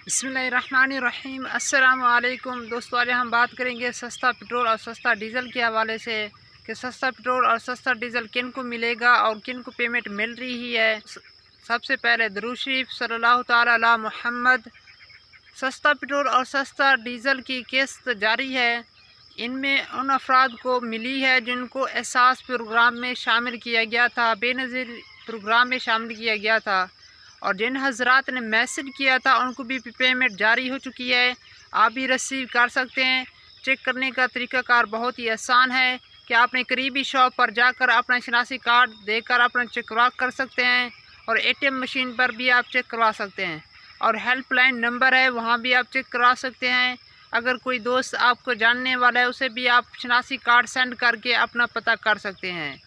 बिस्मिल्लाहिर्रहमानिर्रहीम। अस्सलाम वालेकुम दोस्तों, आज हम बात करेंगे सस्ता पेट्रोल और सस्ता डीज़ल के हवाले से कि सस्ता पेट्रोल और सस्ता डीज़ल किन को मिलेगा और किन को पेमेंट मिल रही है। सबसे पहले दुरूद शरीफ सल्लल्लाहु ताला अला मुहम्मद। सस्ता पेट्रोल और सस्ता डीज़ल की किस्त जारी है। इनमें उन अफराद को मिली है जिनको एहसास प्रोग्राम में शामिल किया गया था, बेनज़ीर प्रोग्राम में शामिल किया गया था, और जिन हजरात ने मैसेज किया था उनको भी पेमेंट जारी हो चुकी है। आप भी रिसीव कर सकते हैं। चेक करने का तरीक़ाकार बहुत ही आसान है कि आपने करीबी शॉप पर जाकर अपना शनासी कार्ड देकर अपना चेक करवा कर सकते हैं, और ATM मशीन पर भी आप चेक करवा सकते हैं, और हेल्पलाइन नंबर है वहाँ भी आप चेक करवा सकते हैं। अगर कोई दोस्त आपको जानने वाला है उसे भी आप शनासी कार्ड सेंड करके अपना पता कर सकते हैं।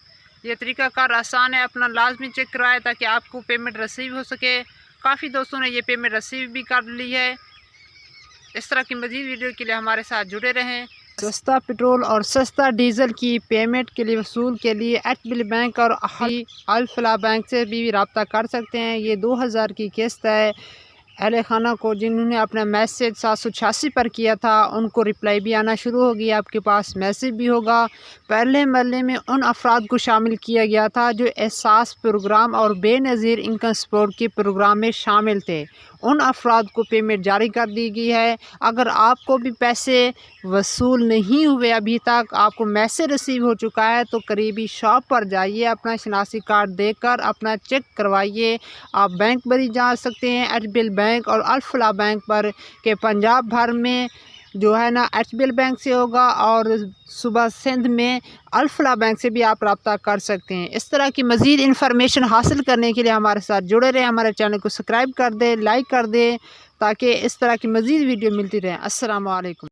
ये तरीक़ाकार आसान है, अपना लाजमी चेक कराएं ताकि आपको पेमेंट रिसीव हो सके। काफ़ी दोस्तों ने ये पेमेंट रिसीव भी कर ली है। इस तरह की मज़ीद वीडियो के लिए हमारे साथ जुड़े रहें। सस्ता पेट्रोल और सस्ता डीज़ल की पेमेंट के लिए वसूल के लिए एचबीएल बैंक और अल फलाह बैंक से भी रब्ता कर सकते हैं। ये 2000 की किस्त है। अहले खाना को जिन्होंने अपना मैसेज 786 पर किया था उनको रिप्लाई भी आना शुरू होगी, आपके पास मैसेज भी होगा। पहले मरले में उन अफराद को शामिल किया गया था जो एहसास प्रोग्राम और बेनज़ीर इनकम सपोर्ट के प्रोग्राम में शामिल थे। उन अफराद को पेमेंट जारी कर दी गई है। अगर आपको भी पैसे वसूल नहीं हुए अभी तक, आपको मैसेज रिसीव हो चुका है, तो करीबी शॉप पर जाइए, अपना शनासी कार्ड देकर अपना चेक करवाइए। आप बैंक पर ही जा सकते हैं, एचबीएल बैंक और अल फलाह बैंक पर, के पंजाब भर में जो है ना एचबीएल बैंक से होगा, और सुबह सिंध में अल फलाह बैंक से भी आप रब्ता कर सकते हैं। इस तरह की मज़ीद इन्फॉर्मेशन हासिल करने के लिए हमारे साथ जुड़े रहें। हमारे चैनल को सब्सक्राइब कर दें, लाइक कर दें, ताकि इस तरह की मज़ीद वीडियो मिलती रहे। अस्सलाम वालेकुम।